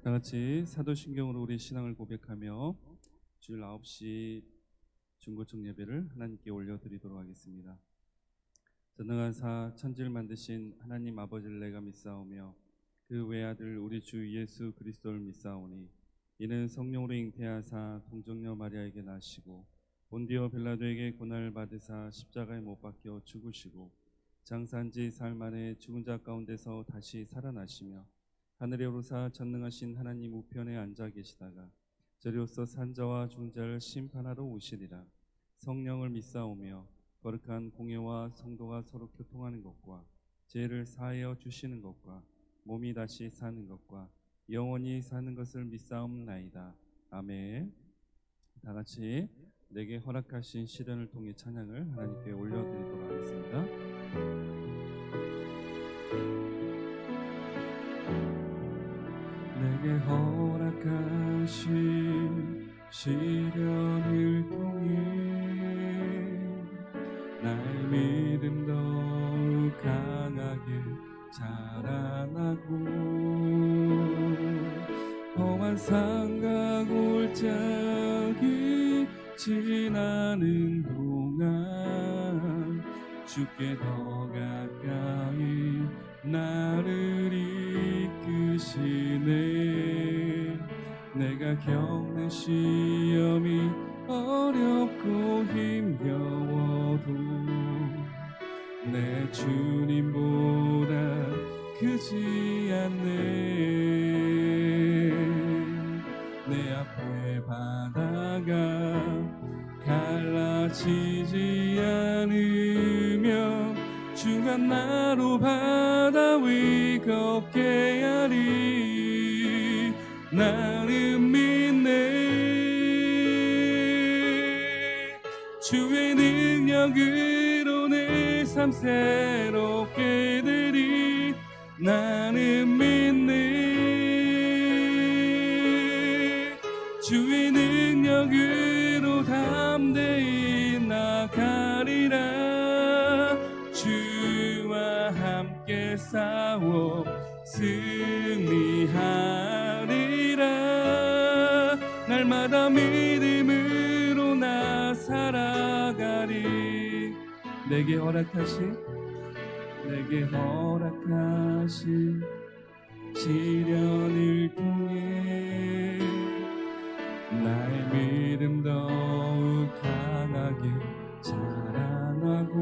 다 같이 사도신경으로 우리 신앙을 고백하며 주일 9시 중보청 예배를 하나님께 올려드리도록 하겠습니다. 전능하사 천지를 만드신 하나님 아버지를 내가 믿사오며 그 외아들 우리 주 예수 그리스도를 믿사오니 이는 성령으로 잉태하사 동정녀 마리아에게 나시고 본디오 빌라도에게 고난을 받으사 십자가에 못 박혀 죽으시고 장사한 지 사흘 만에 죽은 자 가운데서 다시 살아나시며 하늘에 오르사 전능하신 하나님 우편에 앉아 계시다가 저리로서 산자와 죽은 자를 심판하러 오시리라. 성령을 믿사오며 거룩한 공예와 성도가 서로 교통하는 것과 죄를 사하여 주시는 것과 몸이 다시 사는 것과 영원히 사는 것을 믿사옵나이다. 아멘. 다 같이 내게 허락하신 시련을 통해 찬양을 하나님께 올려드리도록 하겠습니다. 내게 허락하신 시련을 통해 나의 믿음 더욱 강하게 자라나고 험한 산과 골짜기 지나는 동안 주께 더 가까이 나를 이끄시네. 내가 겪는 시험이 어렵고 힘겨워도 내 주님보다 크지 않네. 내 앞에 바다가 갈라지지 않으며 주가 나로 바다 위 걷게 하리. 나는 믿네. 주의 능력으로 내 삶 새롭게 되리. 나는 믿네. 주의 능력으로 담대히 나가리라. 주와 함께 싸워 승리하리라. 날마다 믿음으로 나 살아가리. 내게 허락하신 시련을 통해 나의 믿음 더욱 강하게 자라나고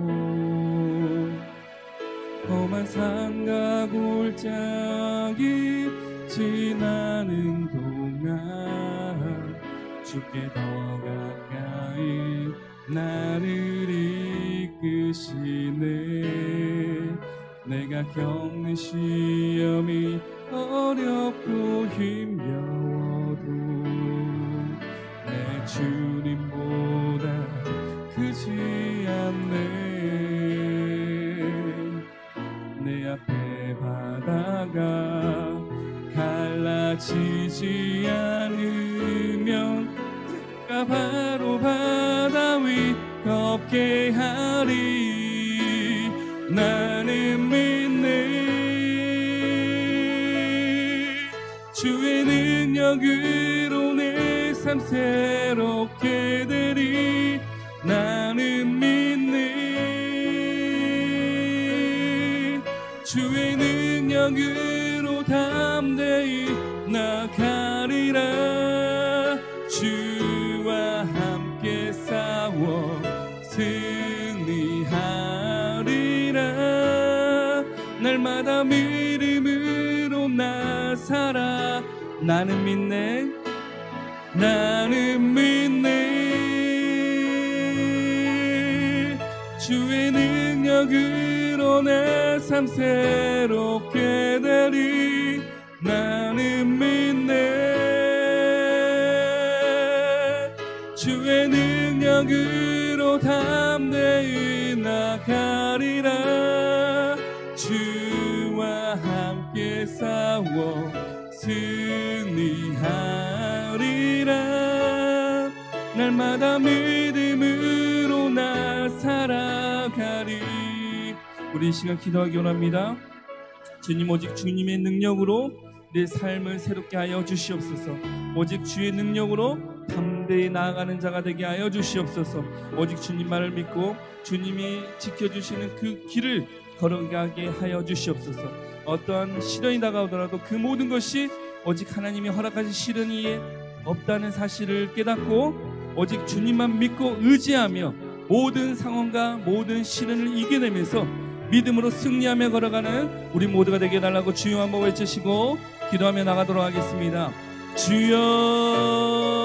험한 산과 골짜기 지나는 동안 주께 더 가까이 나를 이끄시네. 내가 겪는 시험이 어렵고 힘겨워도 내 주님보다 크지 않네. 내 앞에 바다가 갈라지지 않으면 내가 바로 바다 위 걷게 하리. 나는 믿네. 주의 능력으로 내 삶 새롭게 되리. 나는 믿네. 주의 능력으로 담대히 나가리라. 주와 함께 싸워 승리하리라. 날마다 믿음으로 나 살아. 나는 믿네. 나는 믿네. 주의 능력으로 내 삶 새롭게 되리. 나는 믿네. 주의 능력으로 담대히 나가리라. 주와 함께 싸워 승리하리라. 날마다 믿음으로 나 살아가리. 우리 이 시간 기도하기 원합니다. 주님, 오직 주님의 능력으로 내 삶을 새롭게 하여 주시옵소서. 오직 주의 능력으로 담대히 나아가는 자가 되게 하여 주시옵소서. 오직 주님 말을 믿고 주님이 지켜주시는 그 길을 걸어가게 하여 주시옵소서. 어떠한 시련이 다가오더라도 그 모든 것이 오직 하나님이 허락하신 시련이 없다는 사실을 깨닫고 오직 주님만 믿고 의지하며 모든 상황과 모든 시련을 이겨내면서 믿음으로 승리하며 걸어가는 우리 모두가 되게 해달라고 주여 한번 외치시고 기도하며 나가도록 하겠습니다. 주여.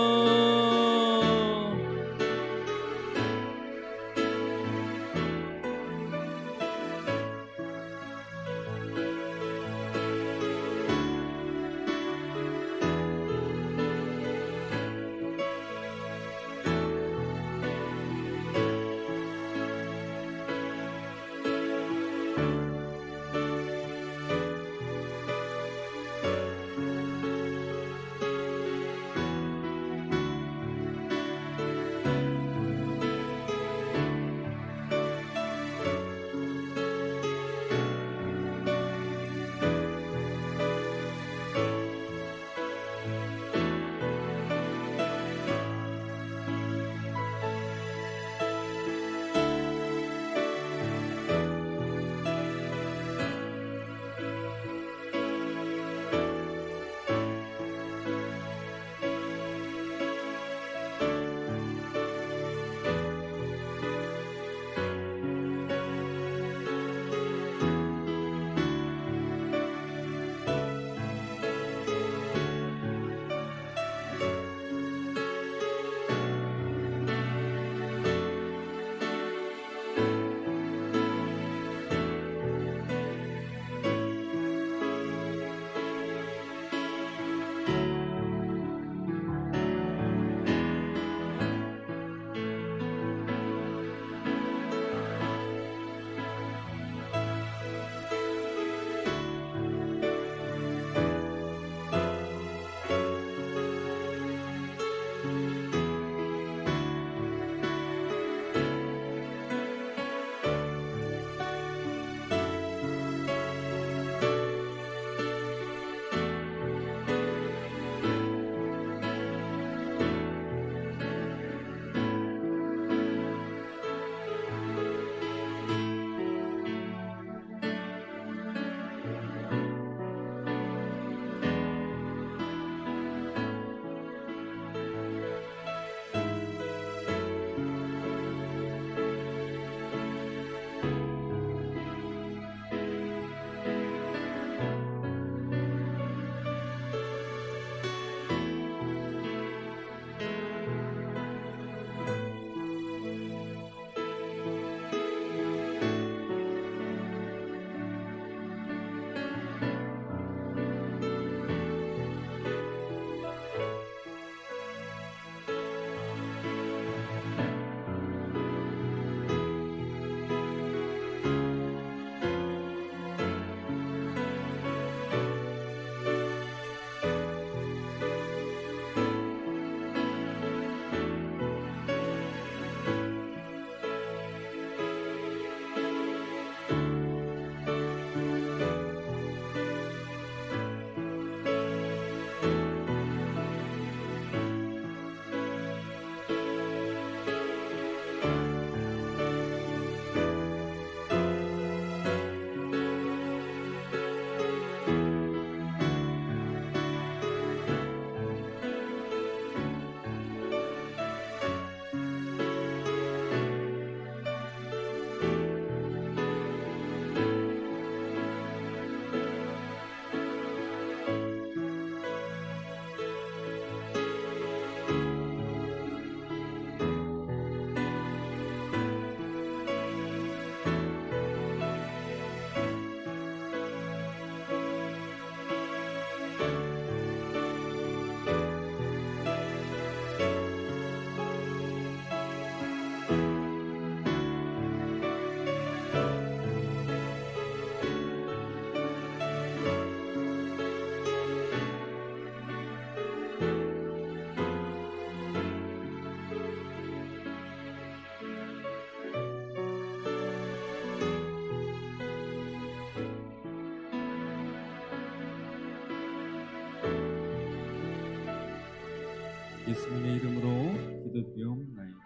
예수님의 이름으로 기도드리옵나이다.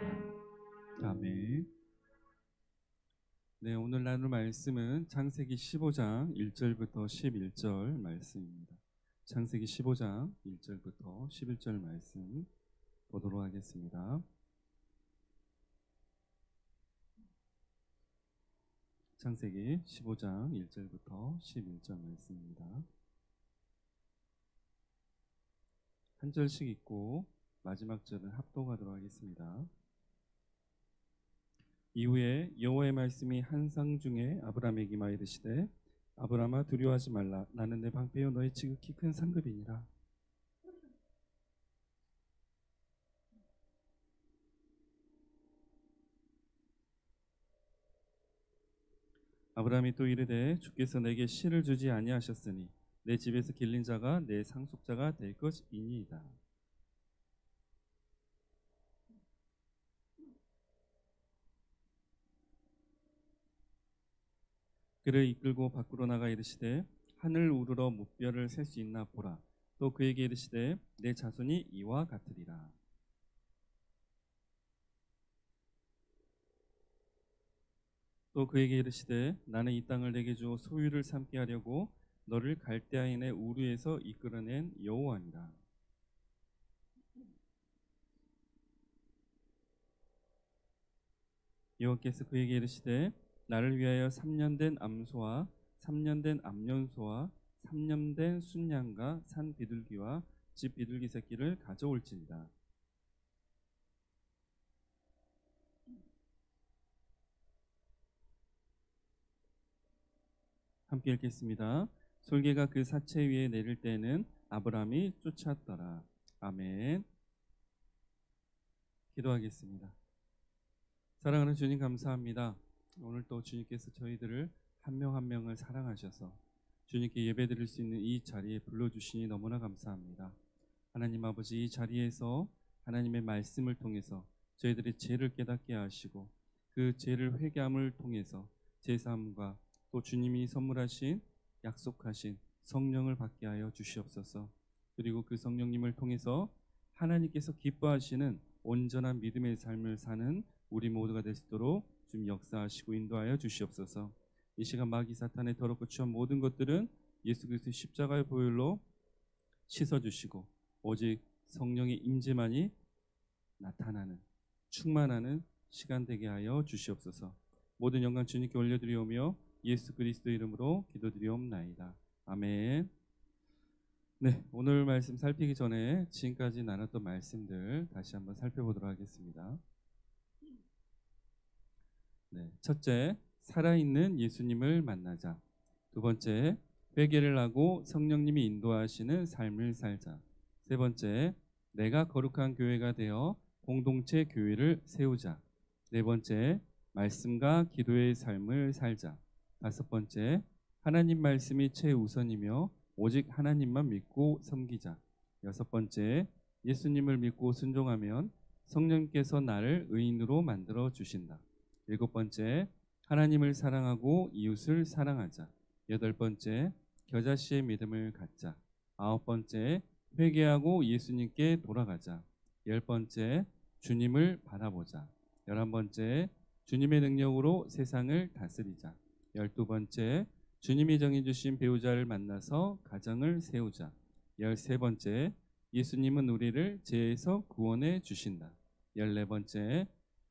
아멘. 네, 오늘 나눌 말씀은 창세기 15장 1절부터 11절 말씀입니다. 창세기 15장 1절부터 11절 말씀 보도록 하겠습니다. 창세기 15장 1절부터 11절 말씀입니다. 한 절씩 읽고 마지막 절은 합독하도록 하겠습니다. 이후에 여호와의 말씀이 한상 중에 아브라함에게 임하여 이르시되 아브라함아 두려워하지 말라. 나는 내 방패요 너의 지극히 큰 상급이니라. 아브라함이 또 이르되 주께서 내게 씨를 주지 아니하셨으니 내 집에서 길린 자가 내 상속자가 될 것이니이다. 그를 이끌고 밖으로 나가 이르시되 하늘 우러러 무뼈를 셀 수 있나 보라. 또 그에게 이르시되 내 자손이 이와 같으리라. 또 그에게 이르시되 나는 이 땅을 내게 주어 소유를 삼게 하려고 너를 갈대아인의 우르에서 이끌어낸 여호와니라. 여호와께서 그에게 이르시되 나를 위하여 3년 된 암소와 3년 된 암연소와 3년 된 순양과 산 비둘기와 집 비둘기 새끼를 가져올지니라. 함께 읽겠습니다. 솔개가 그 사체 위에 내릴 때에는 아브라함이 쫓아왔더라. 아멘. 기도하겠습니다. 사랑하는 주님 감사합니다. 오늘 또 주님께서 저희들을 한 명 한 명을 사랑하셔서 주님께 예배드릴 수 있는 이 자리에 불러주시니 너무나 감사합니다. 하나님 아버지, 이 자리에서 하나님의 말씀을 통해서 저희들의 죄를 깨닫게 하시고 그 죄를 회개함을 통해서 제사함과 또 주님이 선물하신 약속하신 성령을 받게 하여 주시옵소서. 그리고 그 성령님을 통해서 하나님께서 기뻐하시는 온전한 믿음의 삶을 사는 우리 모두가 될 수 있도록 주님 역사하시고 인도하여 주시옵소서. 이 시간 마귀 사탄의 더럽고 추한 모든 것들은 예수 그리스도의 십자가의 보혈로 씻어주시고 오직 성령의 임재만이 나타나는 충만하는 시간 되게 하여 주시옵소서. 모든 영광 주님께 올려드리오며 예수 그리스도 이름으로 기도드리옵나이다. 아멘. 네, 오늘 말씀 살피기 전에 지금까지 나눴던 말씀들 다시 한번 살펴보도록 하겠습니다. 네, 첫째, 살아있는 예수님을 만나자. 두 번째, 회개를 하고 성령님이 인도하시는 삶을 살자. 세 번째, 내가 거룩한 교회가 되어 공동체 교회를 세우자. 네 번째, 말씀과 기도의 삶을 살자. 다섯 번째, 하나님 말씀이 최우선이며 오직 하나님만 믿고 섬기자. 여섯 번째, 예수님을 믿고 순종하면 성령께서 나를 의인으로 만들어 주신다. 일곱 번째, 하나님을 사랑하고 이웃을 사랑하자. 여덟 번째, 겨자씨의 믿음을 갖자. 아홉 번째, 회개하고 예수님께 돌아가자. 열 번째, 주님을 바라보자. 11번째, 주님의 능력으로 세상을 다스리자. 12번째, 주님이 정해주신 배우자를 만나서 가정을 세우자. 13번째, 예수님은 우리를 죄에서 구원해 주신다. 14번째,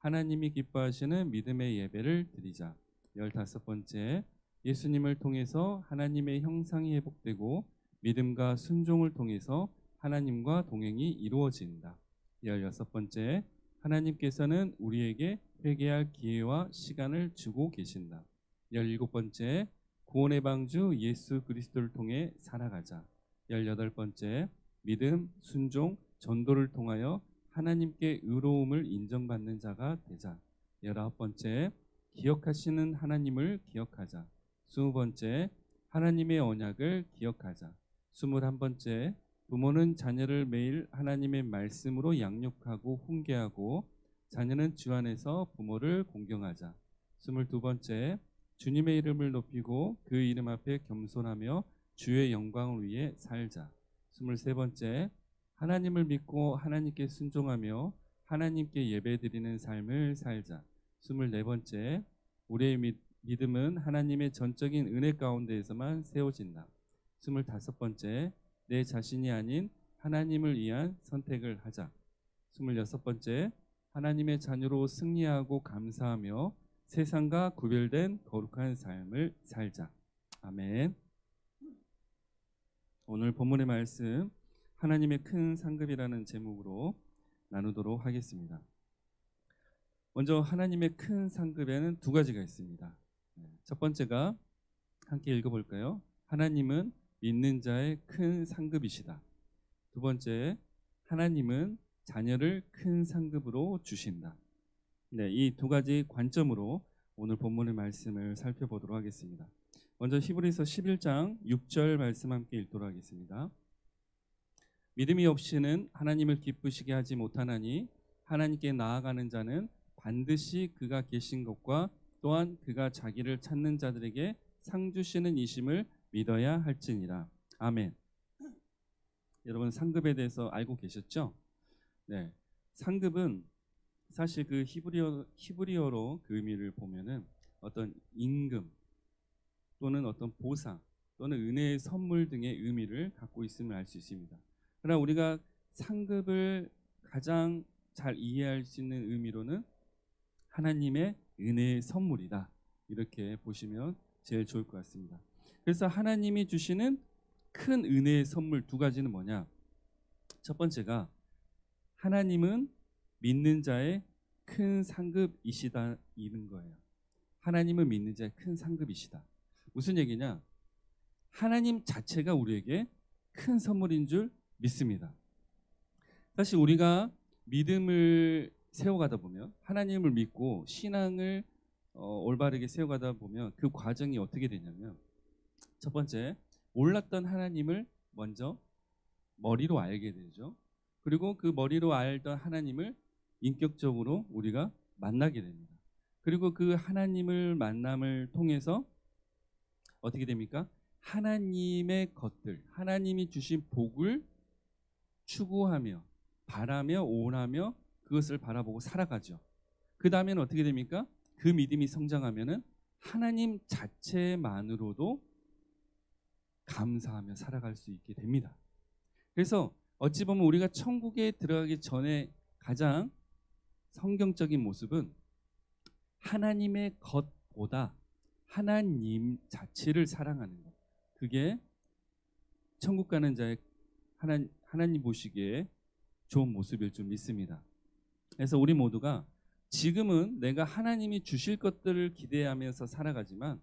하나님이 기뻐하시는 믿음의 예배를 드리자. 15번째, 예수님을 통해서 하나님의 형상이 회복되고 믿음과 순종을 통해서 하나님과 동행이 이루어진다. 16번째, 하나님께서는 우리에게 회개할 기회와 시간을 주고 계신다. 17번째, 구원의 방주 예수 그리스도를 통해 살아가자. 18번째, 믿음, 순종, 전도를 통하여 하나님께 의로움을 인정받는 자가 되자. 19번째, 기억하시는 하나님을 기억하자. 20번째, 하나님의 언약을 기억하자. 21번째, 부모는 자녀를 매일 하나님의 말씀으로 양육하고 훈계하고 자녀는 주 안에서 부모를 공경하자. 22번째, 주님의 이름을 높이고 그 이름 앞에 겸손하며 주의 영광을 위해 살자. 23번째, 하나님을 믿고 하나님께 순종하며 하나님께 예배드리는 삶을 살자. 24번째, 우리의 믿음은 하나님의 전적인 은혜 가운데에서만 세워진다. 25번째, 내 자신이 아닌 하나님을 위한 선택을 하자. 26번째, 하나님의 자녀로 승리하고 감사하며 세상과 구별된 거룩한 삶을 살자. 아멘. 오늘 본문의 말씀, 하나님의 큰 상급이라는 제목으로 나누도록 하겠습니다. 먼저 하나님의 큰 상급에는 두 가지가 있습니다. 첫 번째가 함께 읽어볼까요? 하나님은 믿는 자의 큰 상급이시다. 두 번째, 하나님은 자녀를 큰 상급으로 주신다. 네, 이 두 가지 관점으로 오늘 본문의 말씀을 살펴보도록 하겠습니다. 먼저 히브리서 11장 6절 말씀 함께 읽도록 하겠습니다. 믿음이 없이는 하나님을 기쁘시게 하지 못하나니 하나님께 나아가는 자는 반드시 그가 계신 것과 또한 그가 자기를 찾는 자들에게 상 주시는 이심을 믿어야 할지니라. 아멘. 여러분, 상급에 대해서 알고 계셨죠? 네, 상급은 사실 그 히브리어로 그 의미를 보면은 어떤 임금 또는 어떤 보상 또는 은혜의 선물 등의 의미를 갖고 있음을 알 수 있습니다. 그러나 우리가 상급을 가장 잘 이해할 수 있는 의미로는 하나님의 은혜의 선물이다, 이렇게 보시면 제일 좋을 것 같습니다. 그래서 하나님이 주시는 큰 은혜의 선물 두 가지는 뭐냐? 첫 번째가 하나님은 믿는 자의 큰 상급이시다, 이런 거예요. 하나님은 믿는 자의 큰 상급이시다. 무슨 얘기냐? 하나님 자체가 우리에게 큰 선물인 줄 믿습니다. 사실 우리가 믿음을 세워가다 보면, 하나님을 믿고 신앙을 올바르게 세워가다 보면 그 과정이 어떻게 되냐면, 첫 번째, 몰랐던 하나님을 먼저 머리로 알게 되죠. 그리고 그 머리로 알던 하나님을 인격적으로 우리가 만나게 됩니다. 그리고 그 하나님을 만남을 통해서 어떻게 됩니까? 하나님의 것들, 하나님이 주신 복을 추구하며 바라며 오하며 그것을 바라보고 살아가죠. 그 다음에는 어떻게 됩니까? 그 믿음이 성장하면은 하나님 자체만으로도 감사하며 살아갈 수 있게 됩니다. 그래서 어찌 보면 우리가 천국에 들어가기 전에 가장 성경적인 모습은 하나님의 것보다 하나님 자체를 사랑하는 것, 그게 천국 가는 자의 하나님 보시기에 좋은 모습일 줄 믿습니다. 그래서 우리 모두가 지금은 내가 하나님이 주실 것들을 기대하면서 살아가지만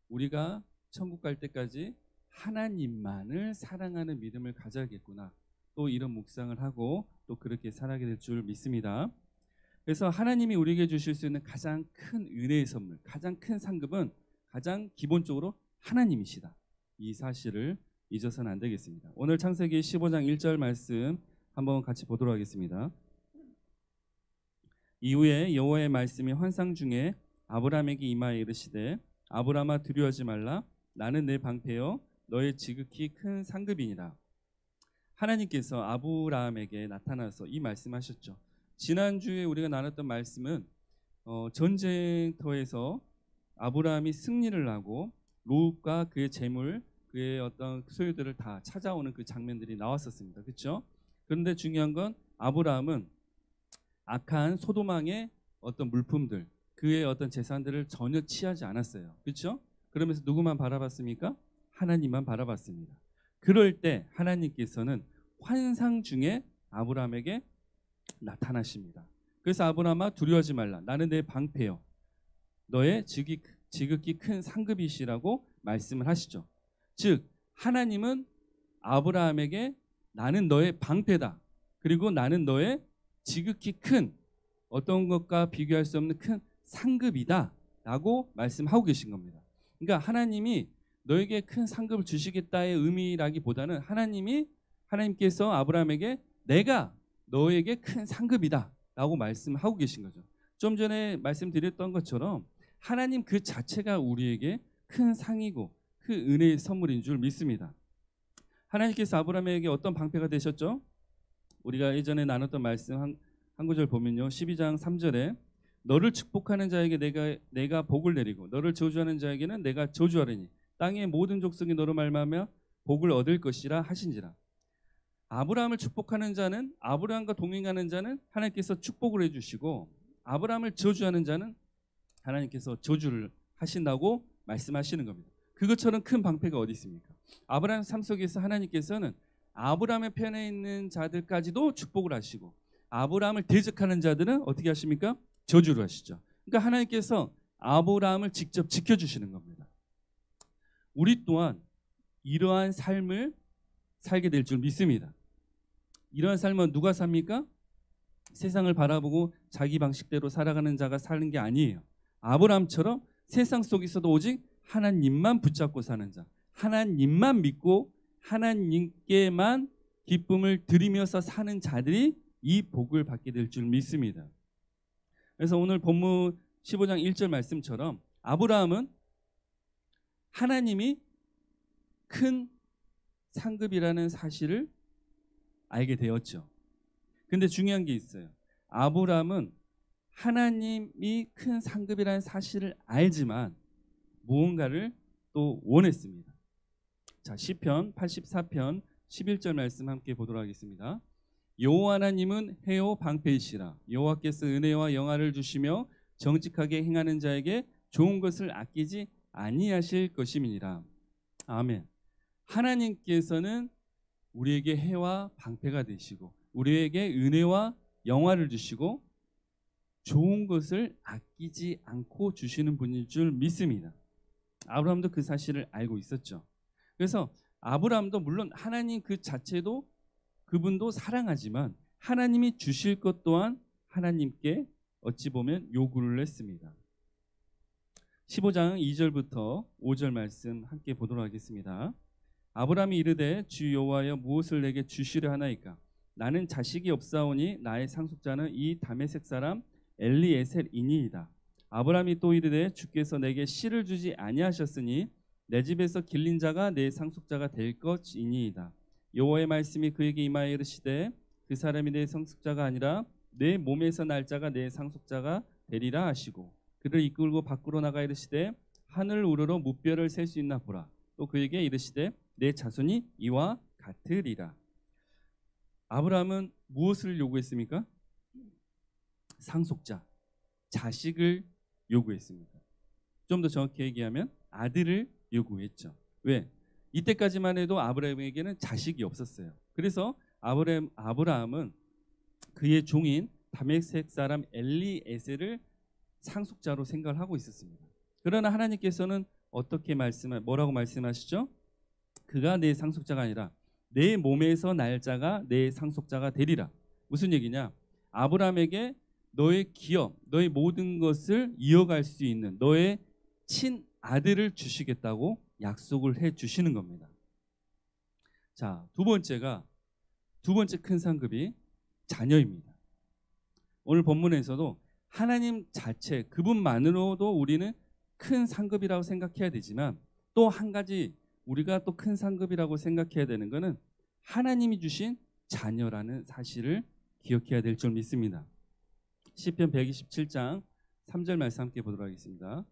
우리가 천국 갈 때까지 하나님만을 사랑하는 믿음을 가져야겠구나, 또 이런 묵상을 하고 또 그렇게 살아가게 될 줄 믿습니다. 그래서 하나님이 우리에게 주실 수 있는 가장 큰 은혜의 선물, 가장 큰 상급은 가장 기본적으로 하나님이시다. 이 사실을 잊어서는 안 되겠습니다. 오늘 창세기 15장 1절 말씀 한번 같이 보도록 하겠습니다. 이후에 여호와의 말씀이 환상 중에 아브라함에게 임하여 이르시되, 아브라함아 두려워하지 말라. 나는 내 방패여 너의 지극히 큰 상급이니라. 하나님께서 아브라함에게 나타나서 이 말씀하셨죠. 지난주에 우리가 나눴던 말씀은 전쟁터에서 아브라함이 승리를 하고 롯과 그의 재물, 그의 어떤 소유들을 다 찾아오는 그 장면들이 나왔었습니다. 그렇죠? 그런데 중요한 건 아브라함은 악한 소돔왕의 어떤 물품들, 그의 어떤 재산들을 전혀 취하지 않았어요. 그렇죠? 그러면서 누구만 바라봤습니까? 하나님만 바라봤습니다. 그럴 때 하나님께서는 환상 중에 아브라함에게 나타나십니다. 그래서 아브라함아 두려워하지 말라. 나는 내 방패요 너의 지극히 큰 상급이시라고 말씀을 하시죠. 즉 하나님은 아브라함에게 나는 너의 방패다, 그리고 나는 너의 지극히 큰, 어떤 것과 비교할 수 없는 큰 상급이다 라고 말씀하고 계신 겁니다. 그러니까 하나님이 너에게 큰 상급을 주시겠다의 의미라기보다는 하나님께서 아브라함에게 내가 너에게 큰 상급이다 라고 말씀하고 계신 거죠. 좀 전에 말씀드렸던 것처럼 하나님 그 자체가 우리에게 큰 상이고 그 은혜의 선물인 줄 믿습니다. 하나님께서 아브라함에게 어떤 방패가 되셨죠? 우리가 예전에 나눴던 말씀 한 구절 보면요. 12장 3절에 너를 축복하는 자에게 내가 복을 내리고 너를 저주하는 자에게는 내가 저주하리니 땅의 모든 족속이 너로 말미암아 복을 얻을 것이라 하신지라. 아브라함을 축복하는 자는, 아브라함과 동행하는 자는 하나님께서 축복을 해주시고, 아브라함을 저주하는 자는 하나님께서 저주를 하신다고 말씀하시는 겁니다. 그것처럼 큰 방패가 어디 있습니까? 아브라함 삶 속에서 하나님께서는 아브라함의 편에 있는 자들까지도 축복을 하시고, 아브라함을 대적하는 자들은 어떻게 하십니까? 저주를 하시죠. 그러니까 하나님께서 아브라함을 직접 지켜주시는 겁니다. 우리 또한 이러한 삶을 살게 될 줄 믿습니다. 이러한 삶은 누가 삽니까? 세상을 바라보고 자기 방식대로 살아가는 자가 사는 게 아니에요. 아브라함처럼 세상 속에서도 오직 하나님만 붙잡고 사는 자, 하나님만 믿고 하나님께만 기쁨을 드리면서 사는 자들이 이 복을 받게 될 줄 믿습니다. 그래서 오늘 본문 15장 1절 말씀처럼 아브라함은 하나님이 큰 상급이라는 사실을 알게 되었죠. 근데 중요한 게 있어요. 아브라함은 하나님이 큰 상급이라는 사실을 알지만 무언가를 또 원했습니다. 자, 시편 84편 11절 말씀 함께 보도록 하겠습니다. 여호와 하나님은 해요 방패이시라. 여호와께서 은혜와 영화를 주시며 정직하게 행하는 자에게 좋은 것을 아끼지 아니하실 것임이니라. 아멘. 하나님께서는 우리에게 해와 방패가 되시고 우리에게 은혜와 영화를 주시고 좋은 것을 아끼지 않고 주시는 분일 줄 믿습니다. 아브라함도 그 사실을 알고 있었죠. 그래서 아브라함도 물론 하나님 그 자체도 그분도 사랑하지만 하나님이 주실 것 또한 하나님께 어찌 보면 요구를 했습니다. 15장 2절부터 5절 말씀 함께 보도록 하겠습니다. 아브라함이 이르되 주 여호와여 무엇을 내게 주시려 하나이까? 나는 자식이 없사오니 나의 상속자는 이 다메섹 사람 엘리에셀이니이다. 아브라함이 또 이르되 주께서 내게 씨를 주지 아니하셨으니 내 집에서 길린 자가 내 상속자가 될 것이니이다. 여호와의 말씀이 그에게 임하여 이르시되 그 사람이 내 상속자가 아니라 내 몸에서 날 자가 내 상속자가 되리라 하시고 그를 이끌고 밖으로 나가 이르시되 하늘 우러러 무뼈를 셀 수 있나 보라. 또 그에게 이르시되 내 자손이 이와 같으리라. 아브라함은 무엇을 요구했습니까? 상속자, 자식을 요구했습니다. 좀 더 정확히 얘기하면 아들을 요구했죠. 왜? 이때까지만 해도 아브라함에게는 자식이 없었어요. 그래서 아브라함은 그의 종인 다메섹 사람 엘리에셀을 상속자로 생각을 하고 있었습니다. 그러나 하나님께서는 뭐라고 말씀하시죠? 그가 내 상속자가 아니라 내 몸에서 날 자가 내 상속자가 되리라. 무슨 얘기냐? 아브라함에게 너의 기업, 너의 모든 것을 이어갈 수 있는 너의 친아들을 주시겠다고 약속을 해 주시는 겁니다. 자, 두 번째 큰 상급이 자녀입니다. 오늘 본문에서도 하나님 자체 그분만으로도 우리는 큰 상급이라고 생각해야 되지만 또 한 가지 우리가 또 큰 상급이라고 생각해야 되는 것은 하나님이 주신 자녀라는 사실을 기억해야 될 줄 믿습니다. 시편 127장 3절 말씀 함께 보도록 하겠습니다.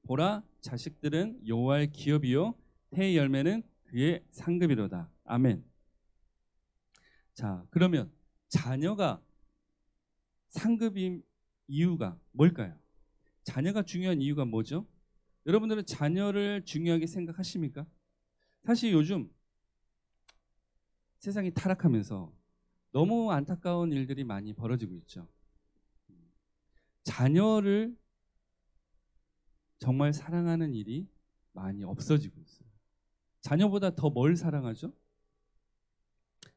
보라, 자식들은 여호와의 기업이요 태의 열매는 그의 상급이로다. 아멘. 자, 그러면 자녀가 상급인 이유가 뭘까요? 자녀가 중요한 이유가 뭐죠? 여러분들은 자녀를 중요하게 생각하십니까? 사실 요즘 세상이 타락하면서 너무 안타까운 일들이 많이 벌어지고 있죠. 자녀를 정말 사랑하는 일이 많이 없어지고 있어요. 자녀보다 더 뭘 사랑하죠?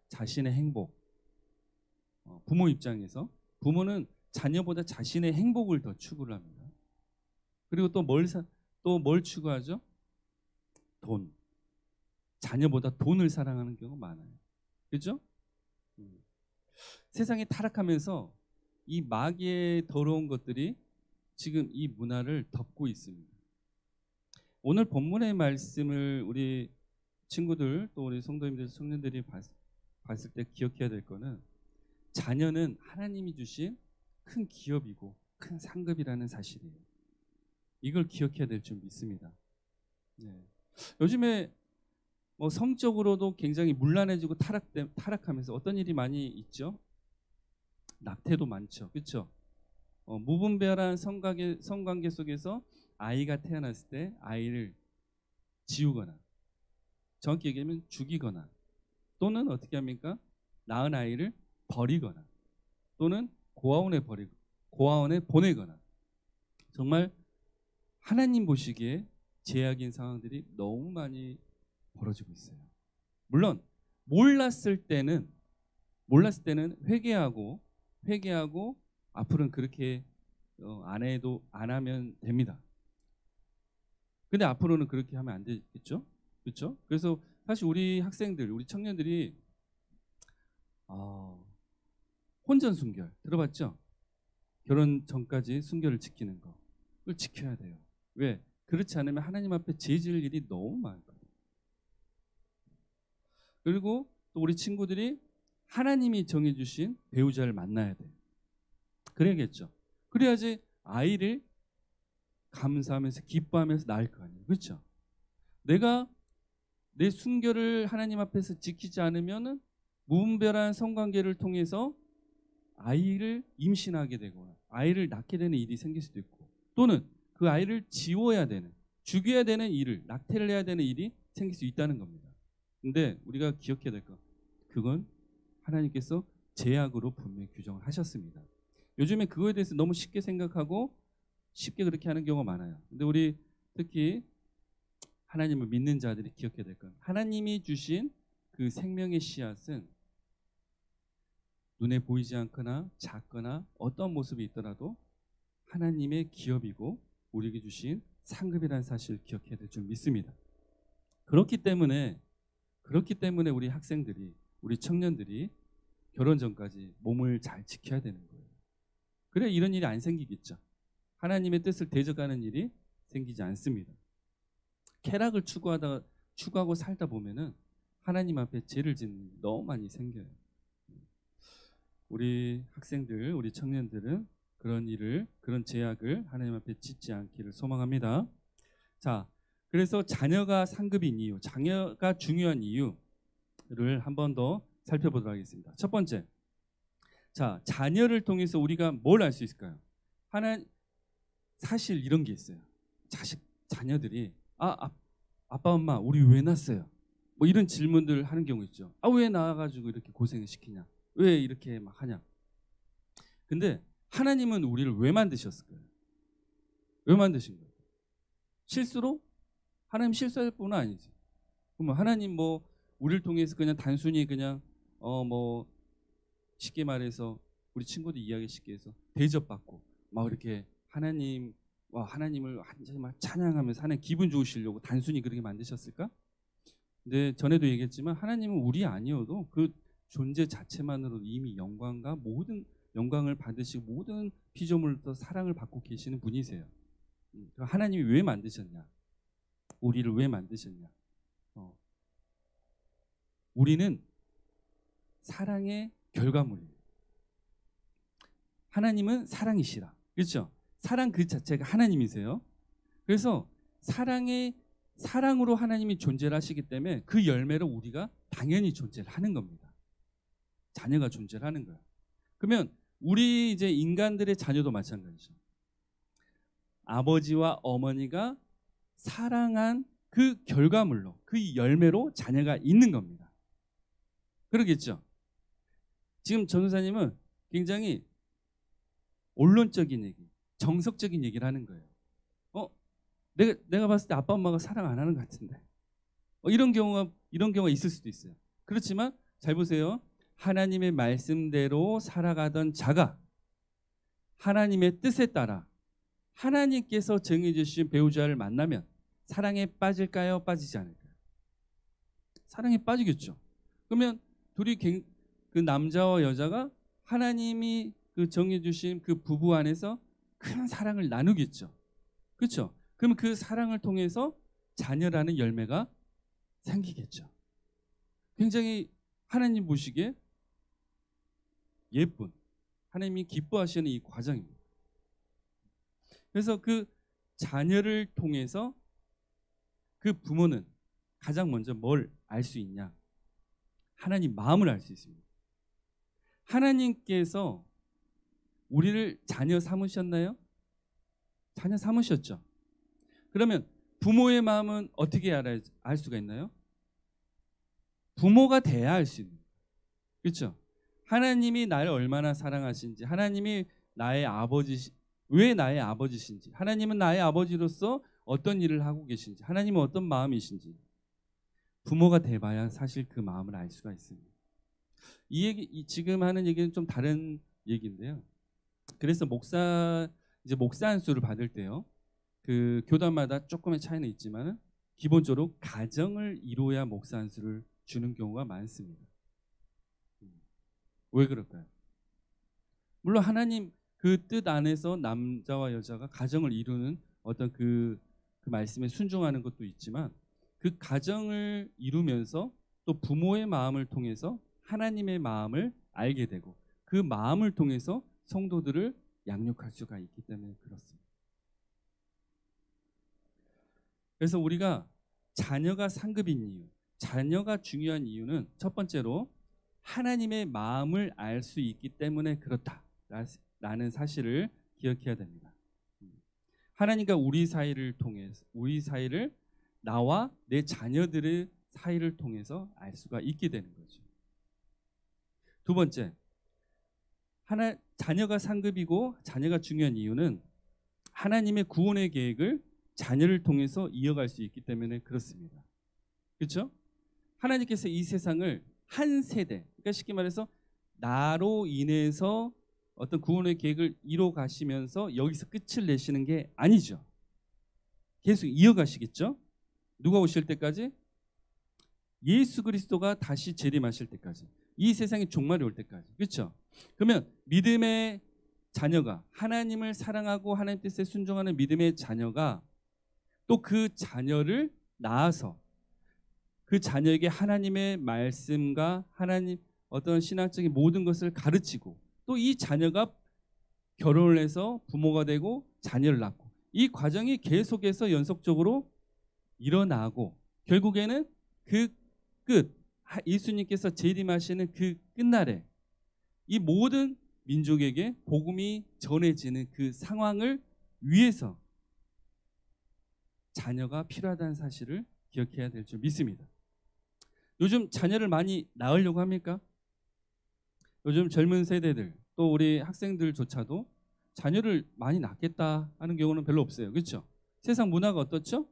자신의 행복. 부모 입장에서 부모는 자녀보다 자신의 행복을 더 추구를 합니다. 그리고 또 뭘 추구하죠? 돈. 자녀보다 돈을 사랑하는 경우가 많아요. 그렇죠? 세상이 타락하면서 이 마귀의 더러운 것들이 지금 이 문화를 덮고 있습니다. 오늘 본문의 말씀을 우리 친구들 또 우리 성도님들 청년들이 봤을 때 기억해야 될 거는 자녀는 하나님이 주신 큰 기업이고 큰 상급이라는 사실이에요. 이걸 기억해야 될 줄 믿습니다. 네. 요즘에 뭐 성적으로도 굉장히 문란해지고 타락하면서 어떤 일이 많이 있죠? 낙태도 많죠. 그렇죠? 무분별한 성관계 속에서 아이가 태어났을 때 아이를 지우거나 정확히 얘기하면 죽이거나 또는 어떻게 합니까? 낳은 아이를 버리거나 또는 고아원에 보내거나 정말 하나님 보시기에 제약인 상황들이 너무 많이 벌어지고 있어요. 물론 몰랐을 때는 회개하고 앞으로는 그렇게 안 하면 됩니다. 근데 앞으로는 그렇게 하면 안 되겠죠? 그렇죠? 그래서 사실 우리 학생들, 우리 청년들이 혼전 순결 들어봤죠? 결혼 전까지 순결을 지키는 거. 그걸 지켜야 돼요. 왜? 그렇지 않으면 하나님 앞에 죄 지을 일이 너무 많거든요. 그리고 또 우리 친구들이 하나님이 정해주신 배우자를 만나야 돼요. 그래야겠죠. 그래야지 아이를 감사하면서 기뻐하면서 낳을 거 아니에요. 그렇죠? 내가 내 순결을 하나님 앞에서 지키지 않으면은 무분별한 성관계를 통해서 아이를 임신하게 되거나 아이를 낳게 되는 일이 생길 수도 있고 또는 그 아이를 지워야 되는 죽여야 되는 일을 낙태를 해야 되는 일이 생길 수 있다는 겁니다. 근데 우리가 기억해야 될 거 그건 하나님께서 제약으로 분명히 규정을 하셨습니다. 요즘에 그거에 대해서 너무 쉽게 생각하고 쉽게 그렇게 하는 경우가 많아요. 근데 우리 특히 하나님을 믿는 자들이 기억해야 될 건 하나님이 주신 그 생명의 씨앗은 눈에 보이지 않거나 작거나 어떤 모습이 있더라도 하나님의 기업이고 우리에게 주신 상급이라는 사실을 기억해야 될 줄 믿습니다. 그렇기 때문에 우리 학생들이 우리 청년들이 결혼 전까지 몸을 잘 지켜야 되는 거예요. 그래 이런 일이 안 생기겠죠. 하나님의 뜻을 대적하는 일이 생기지 않습니다. 쾌락을 추구하고 살다 보면은 하나님 앞에 죄를 짓는 일이 너무 많이 생겨요. 우리 학생들, 우리 청년들은 그런 제약을 하나님 앞에 짓지 않기를 소망합니다. 자, 그래서 자녀가 상급인 이유, 자녀가 중요한 이유를 한 번 더 살펴보도록 하겠습니다. 첫 번째, 자, 자녀를 통해서 우리가 뭘 알 수 있을까요? 사실 이런 게 있어요. 자녀들이 아빠 엄마 우리 왜 낳았어요? 뭐 이런 질문들을 하는 경우 있죠. 왜 낳아가지고 이렇게 고생을 시키냐? 왜 이렇게 막 하냐? 근데 하나님은 우리를 왜 만드셨을까요? 왜 만드신 거예요? 실수로? 하나님 실수할 뿐은 아니지. 그러면 하나님 뭐 우리를 통해서 그냥 단순히 그냥 뭐 쉽게 말해서 우리 친구들 이야기 쉽게 해서 대접받고 막 이렇게 하나님을 완전히 막 찬양하면서 하나님 기분 좋으시려고 단순히 그렇게 만드셨을까? 근데 전에도 얘기했지만 하나님은 우리 아니어도 그 존재 자체만으로 이미 모든 영광을 받으시고 모든 피조물부터 사랑을 받고 계시는 분이세요. 하나님이 왜 만드셨냐? 우리를 왜 만드셨냐? 우리는 사랑의 결과물이에요. 하나님은 사랑이시라. 그렇죠? 사랑 그 자체가 하나님이세요. 그래서 사랑으로 하나님이 존재를 하시기 때문에 그 열매로 우리가 당연히 존재를 하는 겁니다. 자녀가 존재를 하는 거예요. 그러면 우리 이제 인간들의 자녀도 마찬가지죠. 아버지와 어머니가 사랑한 그 결과물로, 그 열매로 자녀가 있는 겁니다. 그러겠죠? 지금 전도사님은 굉장히 온론적인 얘기, 정석적인 얘기를 하는 거예요. 내가 봤을 때 아빠 엄마가 사랑 안 하는 것 같은데. 이런 경우가 있을 수도 있어요. 그렇지만 잘 보세요. 하나님의 말씀대로 살아가던 자가 하나님의 뜻에 따라 하나님께서 정해주신 배우자를 만나면 사랑에 빠질까요? 빠지지 않을까요? 사랑에 빠지겠죠. 그러면 둘이 그 남자와 여자가 하나님이 그 정해주신 그 부부 안에서 큰 사랑을 나누겠죠. 그렇죠? 그러면 그 사랑을 통해서 자녀라는 열매가 생기겠죠. 굉장히 하나님 보시기에 예쁜, 하나님이 기뻐하시는 이 과정입니다. 그래서 그 자녀를 통해서 그 부모는 가장 먼저 뭘 알 수 있냐? 하나님 마음을 알 수 있습니다. 하나님께서 우리를 자녀 삼으셨나요? 자녀 삼으셨죠. 그러면 부모의 마음은 어떻게 알 수가 있나요? 부모가 돼야 알 수 있는 거예요. 그렇죠? 하나님이 나를 얼마나 사랑하신지, 하나님이 나의 아버지, 왜 나의 아버지신지, 하나님은 나의 아버지로서 어떤 일을 하고 계신지, 하나님은 어떤 마음이신지 부모가 돼봐야 사실 그 마음을 알 수가 있습니다. 이 얘기, 지금 하는 얘기는 좀 다른 얘기인데요. 그래서 이제 목사 안수를 받을 때요, 그 교단마다 조금의 차이는 있지만 기본적으로 가정을 이루어야 목사 안수를 주는 경우가 많습니다. 왜 그럴까요? 물론 하나님 그 뜻 안에서 남자와 여자가 가정을 이루는 어떤 그 말씀에 순종하는 것도 있지만, 그 가정을 이루면서 또 부모의 마음을 통해서 하나님의 마음을 알게 되고, 그 마음을 통해서 성도들을 양육할 수가 있기 때문에 그렇습니다. 그래서 우리가 자녀가 상급인 이유, 자녀가 중요한 이유는 첫 번째로 하나님의 마음을 알 수 있기 때문에 그렇다라는 사실을 기억해야 됩니다. 하나님과 우리 사이를 통해서, 우리 사이를 나와 내 자녀들의 사이를 통해서 알 수가 있게 되는 거죠. 두 번째, 자녀가 상급이고 자녀가 중요한 이유는 하나님의 구원의 계획을 자녀를 통해서 이어갈 수 있기 때문에 그렇습니다. 그렇죠? 하나님께서 이 세상을 한 세대, 그러니까 쉽게 말해서 나로 인해서 어떤 구원의 계획을 이뤄 가시면서 여기서 끝을 내시는 게 아니죠. 계속 이어가시겠죠? 누가 오실 때까지? 예수 그리스도가 다시 재림하실 때까지, 이 세상의 종말이 올 때까지. 그렇죠? 그러면 믿음의 자녀가, 하나님을 사랑하고 하나님 뜻에 순종하는 믿음의 자녀가 또 그 자녀를 낳아서 그 자녀에게 하나님의 말씀과 하나님 어떤 신앙적인 모든 것을 가르치고, 또 이 자녀가 결혼을 해서 부모가 되고 자녀를 낳고, 이 과정이 계속해서 연속적으로 일어나고 결국에는 그 끝, 예수님께서 재림하시는 그 끝날에 이 모든 민족에게 복음이 전해지는 그 상황을 위해서 자녀가 필요하다는 사실을 기억해야 될 줄 믿습니다. 요즘 자녀를 많이 낳으려고 합니까? 요즘 젊은 세대들, 또 우리 학생들조차도 자녀를 많이 낳겠다 하는 경우는 별로 없어요. 그렇죠? 세상 문화가 어떻죠?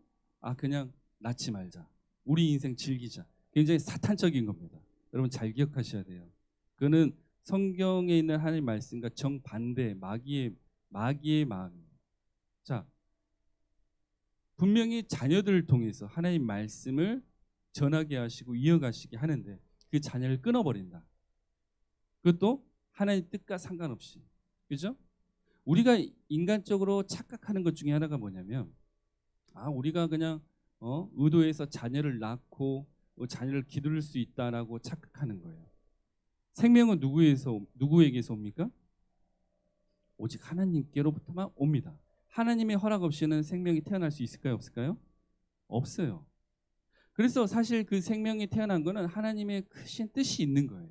그냥 낳지 말자, 우리 인생 즐기자. 굉장히 사탄적인 겁니다. 여러분 잘 기억하셔야 돼요. 그거는 성경에 있는 하나님의 말씀과 정반대 마귀의 마음입니다. 자, 분명히 자녀들을 통해서 하나님의 말씀을 전하게 하시고 이어가시게 하는데 그 자녀를 끊어버린다. 그것도 하나님의 뜻과 상관없이. 그죠? 우리가 인간적으로 착각하는 것 중에 하나가 뭐냐면, 우리가 그냥 의도해서 자녀를 낳고 자녀를 기를 수 있다라고 착각하는 거예요. 생명은 누구에게서 옵니까? 오직 하나님께로부터만 옵니다. 하나님의 허락 없이는 생명이 태어날 수 있을까요? 없을까요? 없어요. 그래서 사실 그 생명이 태어난 거는 하나님의 크신 뜻이 있는 거예요.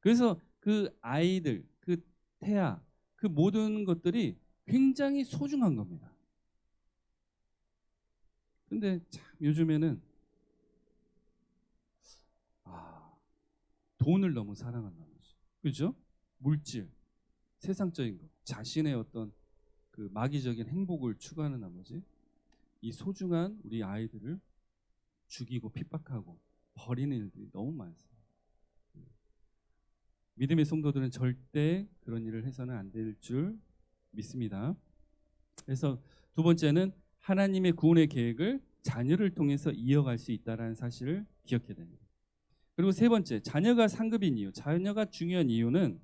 그래서 그 아이들, 그 태아, 그 모든 것들이 굉장히 소중한 겁니다. 근데 참 요즘에는 돈을 너무 사랑한다는 거죠. 그죠? 물질, 세상적인 것, 자신의 어떤 그 마귀적인 행복을 추구하는 나머지 이 소중한 우리 아이들을 죽이고 핍박하고 버리는 일들이 너무 많습니다. 믿음의 성도들은 절대 그런 일을 해서는 안 될 줄 믿습니다. 그래서 두 번째는 하나님의 구원의 계획을 자녀를 통해서 이어갈 수 있다는 사실을 기억해야 됩니다. 그리고 세 번째, 자녀가 상급인 이유, 자녀가 중요한 이유는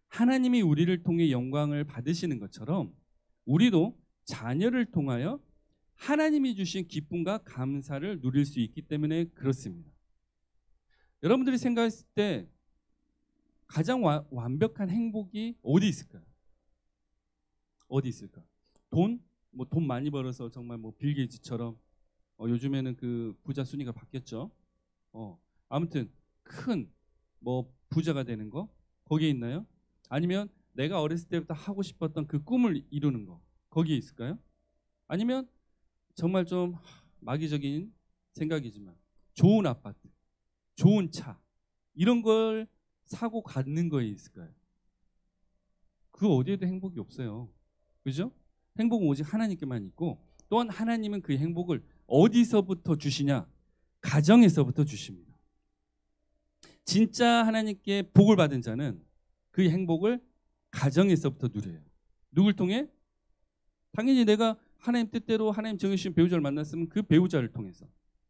하나님이 우리를 통해 영광을 받으시는 것처럼 우리도 자녀를 통하여 하나님이 주신 기쁨과 감사를 누릴 수 있기 때문에 그렇습니다. 여러분들이 생각했을 때 가장 완벽한 행복이 어디 있을까요? 어디 있을까? 돈? 뭐 돈 많이 벌어서 정말 뭐 빌 게이츠처럼 요즘에는 그 부자 순위가 바뀌었죠. 아무튼 큰 뭐 부자가 되는 거 거기에 있나요? 아니면 내가 어렸을 때부터 하고 싶었던 그 꿈을 이루는 거 거기에 있을까요? 아니면 정말 좀 마귀적인 생각이지만 좋은 아파트, 좋은 차 이런 걸 사고 갖는 거에 있을까요? 그 어디에도 행복이 없어요. 그죠? 행복은 오직 하나님께만 있고 또한 하나님은 그 행복을 어디서부터 주시냐? 가정에서부터 주십니다. 진짜 하나님께 복을 받은 자는 그 행복을 가정에서부터 누려요. 누굴 통해? 당연히 내가 하나님 뜻대로 하나님 정해주신 배우자를 만났으면 그 배우자를 통해서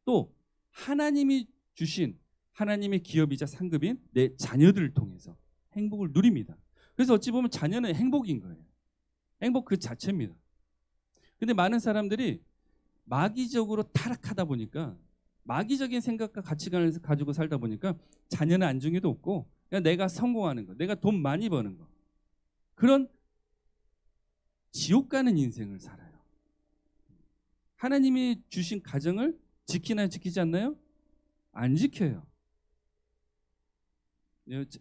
또 하나님이 주신 하나님의 기업이자 상급인 내 자녀들을 통해서 행복을 누립니다. 그래서 어찌 보면 자녀는 행복인 거예요. 행복 그 자체입니다. 근데 많은 사람들이 마귀적으로 타락하다 보니까 마귀적인 생각과 가치관을 가지고 살다 보니까 자녀는 안중에도 없고 그냥 내가 성공하는 거, 내가 돈 많이 버는 거 그런 지옥 가는 인생을 살아요. 하나님이 주신 가정을 지키나요? 지키지 않나요? 안 지켜요.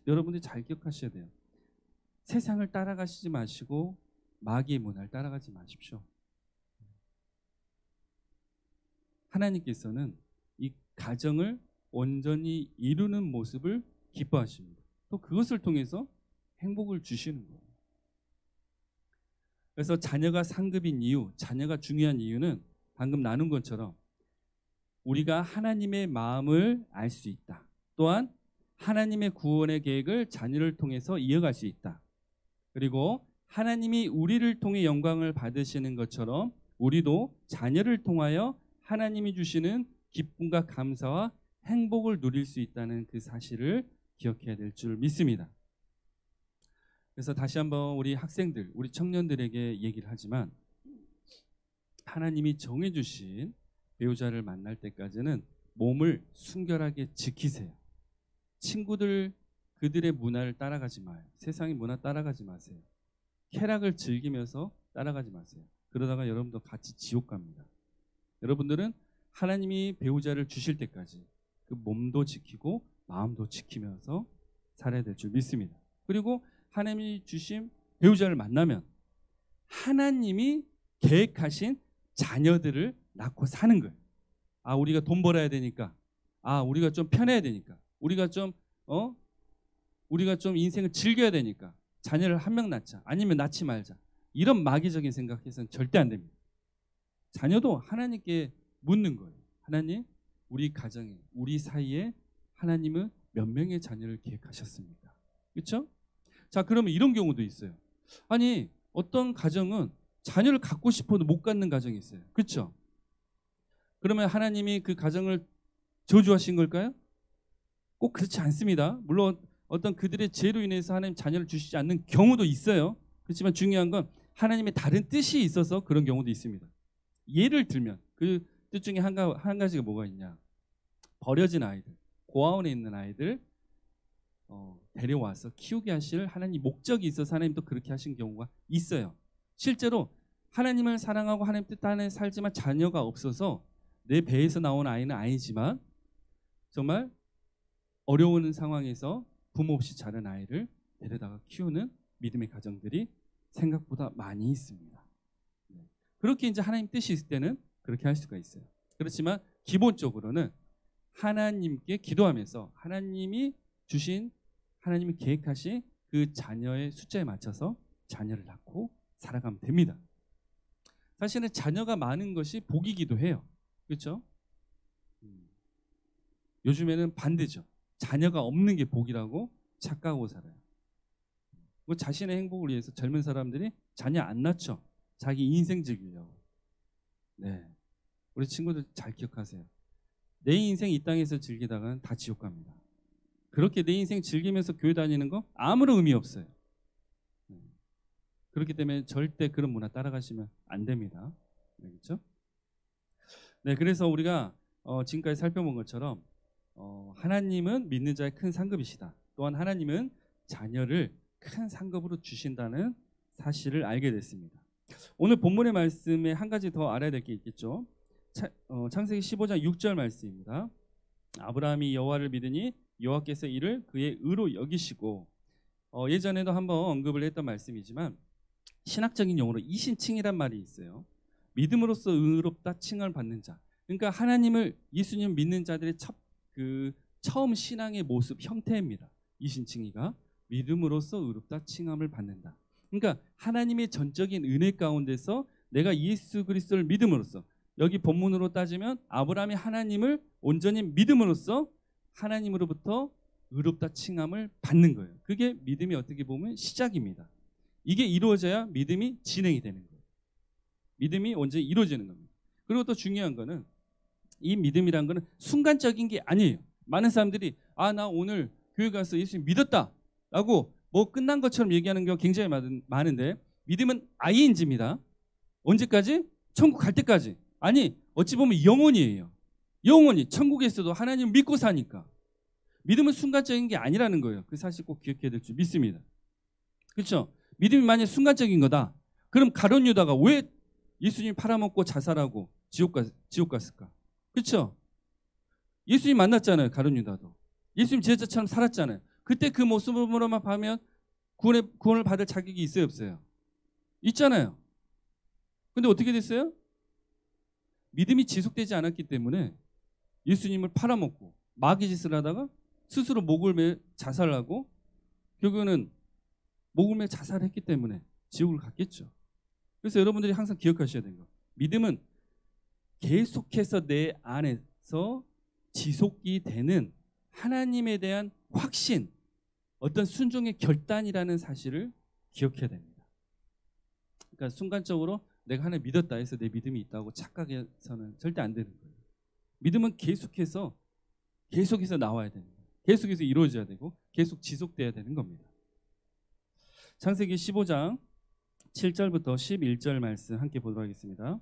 여러분들이 잘 기억하셔야 돼요. 세상을 따라가시지 마시고 마귀의 문화를 따라가지 마십시오. 하나님께서는 이 가정을 온전히 이루는 모습을 기뻐하십니다. 또 그것을 통해서 행복을 주시는 거예요. 그래서 자녀가 상급인 이유, 자녀가 중요한 이유는 방금 나눈 것처럼 우리가 하나님의 마음을 알 수 있다. 또한 하나님의 구원의 계획을 자녀를 통해서 이어갈 수 있다. 그리고 하나님이 우리를 통해 영광을 받으시는 것처럼 우리도 자녀를 통하여 하나님이 주시는 기쁨과 감사와 행복을 누릴 수 있다는 그 사실을 기억해야 될 줄 믿습니다. 그래서 다시 한번 우리 학생들, 우리 청년들에게 얘기를 하지만 하나님이 정해주신 배우자를 만날 때까지는 몸을 순결하게 지키세요. 친구들 그들의 문화를 따라가지 마요. 세상의 문화 따라가지 마세요. 쾌락을 즐기면서 따라가지 마세요. 그러다가 여러분도 같이 지옥 갑니다. 여러분들은 하나님이 배우자를 주실 때까지 그 몸도 지키고 마음도 지키면서 살아야 될 줄 믿습니다. 그리고 하나님이 주신 배우자를 만나면 하나님이 계획하신 자녀들을 낳고 사는 거예요. 우리가 돈 벌어야 되니까, 우리가 좀 편해야 되니까, 우리가 좀 인생을 즐겨야 되니까 자녀를 한 명 낳자, 아니면 낳지 말자. 이런 마귀적인 생각해서는 절대 안 됩니다. 자녀도 하나님께 묻는 거예요. 하나님, 우리 가정에, 우리 사이에 하나님은 몇 명의 자녀를 계획하셨습니까? 그렇죠? 자, 그러면 이런 경우도 있어요. 아니, 어떤 가정은 자녀를 갖고 싶어도 못 갖는 가정이 있어요. 그렇죠? 그러면 하나님이 그 가정을 저주하신 걸까요? 꼭 그렇지 않습니다. 물론 어떤 그들의 죄로 인해서 하나님 자녀를 주시지 않는 경우도 있어요. 그렇지만 중요한 건 하나님의 다른 뜻이 있어서 그런 경우도 있습니다. 예를 들면 그 뜻 중에 한 가지가 뭐가 있냐. 버려진 아이들, 고아원에 있는 아이들 데려와서 키우게 하실 하나님 목적이 있어서 하나님도 그렇게 하신 경우가 있어요. 실제로 하나님을 사랑하고 하나님 뜻 안에 살지만 자녀가 없어서 내 배에서 나온 아이는 아니지만 정말 어려운 상황에서 부모 없이 자란 아이를 데려다가 키우는 믿음의 가정들이 생각보다 많이 있습니다. 그렇게 이제 하나님 뜻이 있을 때는 그렇게 할 수가 있어요. 그렇지만 기본적으로는 하나님께 기도하면서 하나님이 주신 하나님이 계획하신 그 자녀의 숫자에 맞춰서 자녀를 낳고 살아가면 됩니다. 사실은 자녀가 많은 것이 복이기도 해요. 그렇죠? 요즘에는 반대죠. 자녀가 없는 게 복이라고 착각하고 살아요. 자신의 행복을 위해서 젊은 사람들이 자녀 안 낳죠. 자기 인생 즐기려고. 네, 우리 친구들 잘 기억하세요. 내 인생 이 땅에서 즐기다가는 다 지옥 갑니다. 그렇게 내 인생 즐기면서 교회 다니는 거 아무런 의미 없어요. 그렇기 때문에 절대 그런 문화 따라가시면 안 됩니다. 그렇죠? 네, 그래서 우리가 지금까지 살펴본 것처럼 하나님은 믿는 자의 큰 상급이시다. 또한 하나님은 자녀를 큰 상급으로 주신다는 사실을 알게 됐습니다. 오늘 본문의 말씀에 한 가지 더 알아야 될 게 있겠죠. 창세기 15장 6절 말씀입니다. 아브라함이 여호와를 믿으니 여호와께서 이를 그의 의로 여기시고, 예전에도 한번 언급을 했던 말씀이지만 신학적인 용어로 이신칭이란 말이 있어요. 믿음으로써 의롭다 칭을 받는 자. 그러니까 하나님을, 예수님 믿는 자들의 처음 신앙의 모습, 형태입니다. 이신칭이가 믿음으로써 의롭다 칭함을 받는다. 그러니까 하나님의 전적인 은혜 가운데서 내가 예수 그리스도를 믿음으로써, 여기 본문으로 따지면 아브라함이 하나님을 온전히 믿음으로써 하나님으로부터 의롭다 칭함을 받는 거예요. 그게 믿음이 어떻게 보면 시작입니다. 이게 이루어져야 믿음이 진행이 되는 거예요. 믿음이 언제 이루어지는 겁니다. 그리고 또 중요한 거는 이 믿음이란 거는 순간적인 게 아니에요. 많은 사람들이 나 오늘 교회 가서 예수님 믿었다 라고 뭐 끝난 것처럼 얘기하는 경우가 굉장히 많은데, 믿음은 ING입니다. 언제까지? 천국 갈 때까지. 아니, 어찌 보면 영원이에요. 영원히 천국에서도 하나님을 믿고 사니까. 믿음은 순간적인 게 아니라는 거예요. 그 사실 꼭 기억해야 될 줄 믿습니다. 그렇죠? 믿음이 만약 순간적인 거다, 그럼 가룟 유다가 왜 예수님 팔아먹고 자살하고 지옥 갔을까? 그렇죠? 예수님 만났잖아요. 가룟 유다도 예수님 제자처럼 살았잖아요. 그때 그 모습으로만 보면 구원을 받을 자격이 있어요, 없어요? 있잖아요. 근데 어떻게 됐어요? 믿음이 지속되지 않았기 때문에 예수님을 팔아먹고 마귀짓을 하다가 스스로 목을 매 자살하고, 결국에는 목을 매 자살했기 때문에 지옥을 갔겠죠. 그래서 여러분들이 항상 기억하셔야 되는 거, 믿음은 계속해서 내 안에서 지속이 되는 하나님에 대한 확신, 어떤 순종의 결단이라는 사실을 기억해야 됩니다. 그러니까 순간적으로 내가 하나님 믿었다 해서 내 믿음이 있다고 착각해서는 절대 안 되는 거예요. 믿음은 계속해서 나와야 되는 거예요. 계속해서 이루어져야 되고 계속 지속돼야 되는 겁니다. 창세기 15장 7절부터 11절 말씀 함께 보도록 하겠습니다.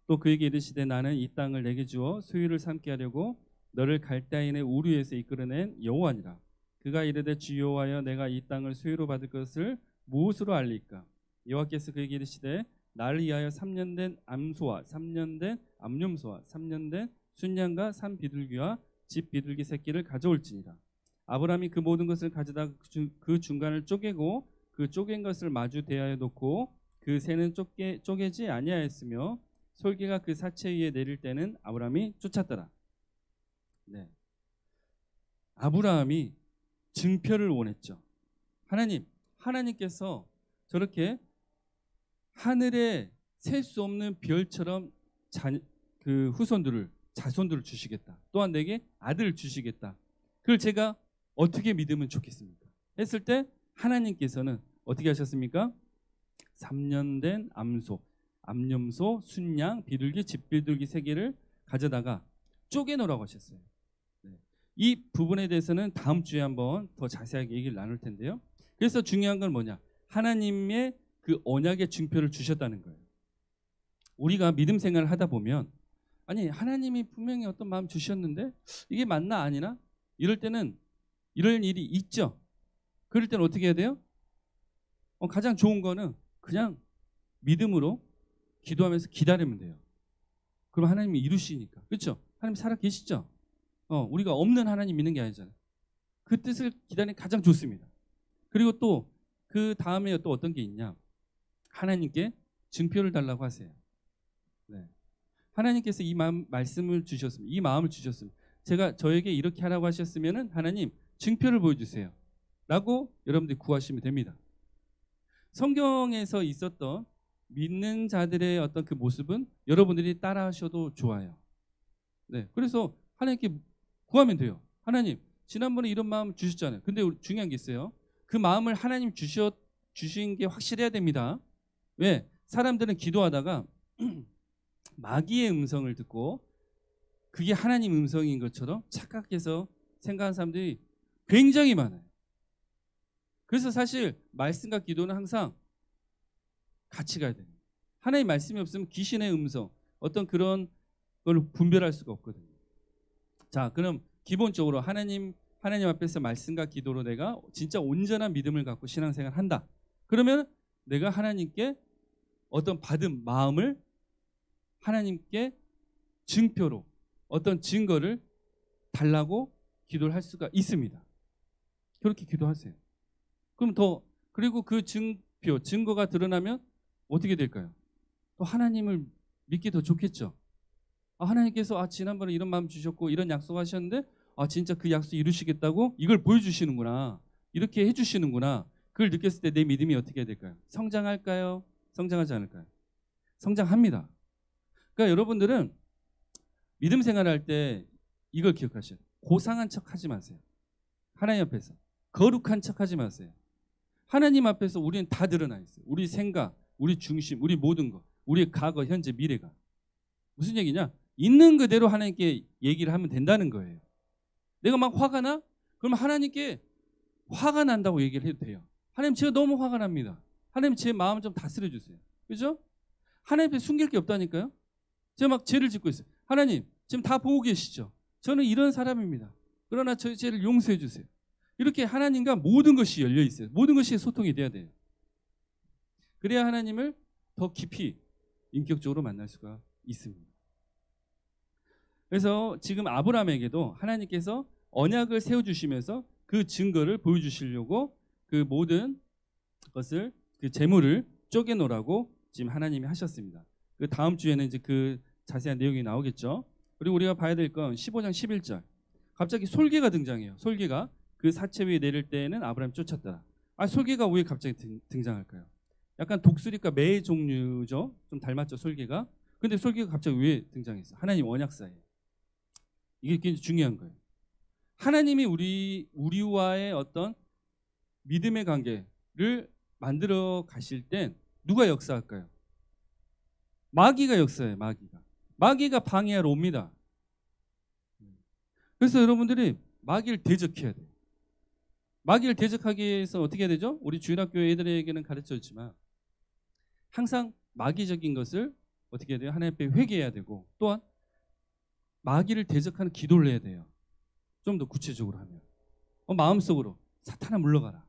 또 그에게 이르시되 나는 이 땅을 내게 주어 소유를 삼게 하려고 너를 갈대아인의 우르에서 이끌어낸 여호와니라. 그가 이르되 주 여호와여, 내가 이 땅을 소유로 받을 것을 무엇으로 알리까? 여호와께서 그에게 이르시되 나를 위하여 3년 된 암소와 3년 된 암염소와 3년 된 순양과 산 비둘기와 집 비둘기 새끼를 가져올지니라. 아브라함이 그 모든 것을 가져다 그 중간을 쪼개고 그 쪼갠 것을 마주 대하여 놓고 그 새는 쪼개지 아니하였으며 솔개가 그 사체 위에 내릴 때는 아브라함이 쫓았더라. 네. 아브라함이 증표를 원했죠. 하나님께서 저렇게 하늘에 셀 수 없는 별처럼 그 자손들을 주시겠다. 또한 내게 아들을 주시겠다. 그걸 제가 어떻게 믿으면 좋겠습니까? 했을 때 하나님께서는 어떻게 하셨습니까? 3년 된 암염소, 순양, 비둘기, 집비둘기 3개를 가져다가 쪼개놓으라고 하셨어요. 네. 이 부분에 대해서는 다음 주에 한번 더 자세하게 얘기를 나눌 텐데요. 그래서 중요한 건 뭐냐? 하나님의 그 언약의 증표를 주셨다는 거예요. 우리가 믿음 생활을 하다 보면 아니, 하나님이 분명히 어떤 마음 주셨는데 이게 맞나 아니나? 이럴 때는 이런 일이 있죠. 그럴 때는 어떻게 해야 돼요? 가장 좋은 거는 그냥 믿음으로 기도하면서 기다리면 돼요. 그럼 하나님이 이루시니까. 그렇죠? 하나님 살아 계시죠? 우리가 없는 하나님 믿는 게 아니잖아요. 그 뜻을 기다리는 게 가장 좋습니다. 그리고 또 그 다음에 또 어떤 게 있냐? 하나님께 증표를 달라고 하세요. 네. 하나님께서 이 말씀을 주셨습니다. 이 마음을 주셨습니다. 저에게 이렇게 하라고 하셨으면은 하나님 증표를 보여주세요. 라고 여러분들이 구하시면 됩니다. 성경에서 있었던 믿는 자들의 어떤 그 모습은 여러분들이 따라하셔도 좋아요. 네. 그래서 하나님께 구하면 돼요. 하나님, 지난번에 이런 마음 주셨잖아요. 근데 중요한 게 있어요. 그 마음을 하나님 주신 게 확실해야 됩니다. 왜? 사람들은 기도하다가 마귀의 음성을 듣고 그게 하나님 음성인 것처럼 착각해서 생각하는 사람들이 굉장히 많아요. 그래서 사실 말씀과 기도는 항상 같이 가야 돼요. 하나님 말씀이 없으면 귀신의 음성, 어떤 그런 걸 분별할 수가 없거든요. 자, 그럼 기본적으로 하나님 하나님 앞에서 말씀과 기도로 내가 진짜 온전한 믿음을 갖고 신앙생활을 한다. 그러면 내가 하나님께 어떤 받은 마음을 하나님께 증표로 어떤 증거를 달라고 기도를 할 수가 있습니다. 그렇게 기도하세요. 그럼 그리고 그 증거가 드러나면 어떻게 될까요? 또 하나님을 믿기 더 좋겠죠. 하나님께서 지난번에 이런 마음 주셨고 이런 약속하셨는데 진짜 그 약속 이루시겠다고 이걸 보여주시는구나. 이렇게 해주시는구나. 그걸 느꼈을 때 내 믿음이 어떻게 해야 될까요? 성장할까요? 성장하지 않을까요? 성장합니다. 그러니까 여러분들은 믿음 생활할 때 이걸 기억하셔야 돼요. 고상한 척 하지 마세요. 하나님 앞에서 거룩한 척 하지 마세요. 하나님 앞에서 우리는 다 드러나 있어요. 우리 생각, 우리 중심, 우리 모든 것, 우리의 과거, 현재, 미래가. 무슨 얘기냐? 있는 그대로 하나님께 얘기를 하면 된다는 거예요. 내가 막 화가 나? 그러면 하나님께 화가 난다고 얘기를 해도 돼요. 하나님, 제가 너무 화가 납니다. 하나님, 제 마음을 좀 다스려 주세요. 그죠? 하나님 앞에 숨길 게 없다니까요. 제가 막 죄를 짓고 있어요. 하나님, 지금 다 보고 계시죠? 저는 이런 사람입니다. 그러나 저의 죄를 용서해 주세요. 이렇게 하나님과 모든 것이 열려 있어요. 모든 것이 소통이 돼야 돼요. 그래야 하나님을 더 깊이 인격적으로 만날 수가 있습니다. 그래서 지금 아브라함에게도 하나님께서 언약을 세워주시면서 그 증거를 보여주시려고 그 모든 것을, 그 재물을 쪼개놓으라고 지금 하나님이 하셨습니다. 그 다음 주에는 이제 그 자세한 내용이 나오겠죠. 그리고 우리가 봐야 될 건 15장 11절. 갑자기 솔개가 등장해요. 솔개가 그 사체 위에 내릴 때에는 아브라함이 쫓았다. 솔개가 왜 갑자기 등장할까요? 약간 독수리과 매 종류죠. 좀 닮았죠, 솔개가. 근데 솔개가 갑자기 왜 등장했어? 하나님 언약사예요. 이게 굉장히 중요한 거예요. 하나님이 우리와의 어떤 믿음의 관계를 만들어 가실 땐 누가 역사할까요? 마귀가 역사해요. 마귀가 방해하러 옵니다. 그래서 여러분들이 마귀를 대적해야 돼요. 마귀를 대적하기 위해서 어떻게 해야 되죠? 우리 주일학교 애들에게는 가르쳐줬지만 항상 마귀적인 것을 어떻게 해야 돼요? 하나님 앞에 회개해야 되고, 또한 마귀를 대적하는 기도를 해야 돼요. 좀 더 구체적으로 하면 마음속으로 사탄아 물러가라.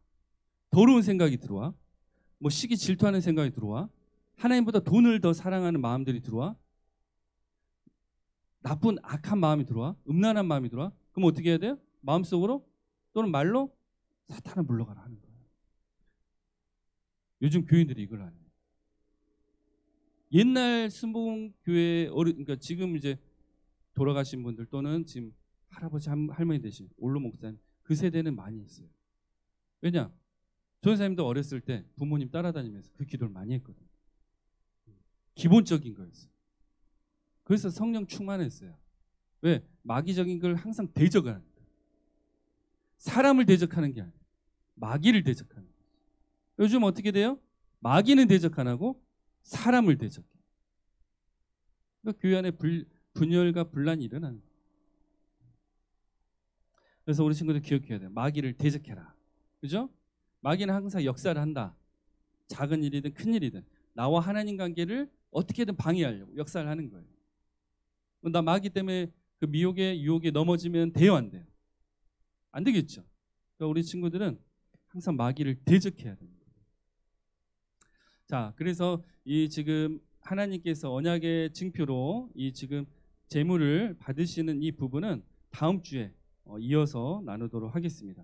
더러운 생각이 들어와. 시기 질투하는 생각이 들어와. 하나님보다 돈을 더 사랑하는 마음들이 들어와. 나쁜 악한 마음이 들어와. 음란한 마음이 들어와. 그럼 어떻게 해야 돼요? 마음속으로 또는 말로 사탄아 물러가라 하는 거예요. 요즘 교인들이 이걸 안 해요. 옛날 순복음교회 그러니까 지금 이제 돌아가신 분들 또는 지금 할아버지 할머니 되신 올로 목사님, 그 세대는 많이 있어요. 왜냐? 전사님도 어렸을 때 부모님 따라다니면서 그 기도를 많이 했거든요. 기본적인 거였어요. 그래서 성령 충만했어요. 왜? 마귀적인 걸 항상 대적하는 거예요. 사람을 대적하는 게 아니에요. 마귀를 대적하는 거예요. 요즘 어떻게 돼요? 마귀는 대적 안 하고 사람을 대적해요. 그러니까 교회 안에 분열과 분란이 일어나는 거예요. 그래서 우리 친구들 기억해야 돼요. 마귀를 대적해라. 그죠? 마귀는 항상 역사를 한다. 작은 일이든 큰 일이든 나와 하나님 관계를 어떻게든 방해하려고 역사를 하는 거예요. 나 마귀 때문에 그 미혹에 유혹에 넘어지면 돼요, 안 돼요? 안 되겠죠. 그러니까 우리 친구들은 항상 마귀를 대적해야 됩니다. 자, 그래서 이 지금 하나님께서 언약의 징표로 이 지금 제물을 받으시는 이 부분은 다음 주에 이어서 나누도록 하겠습니다.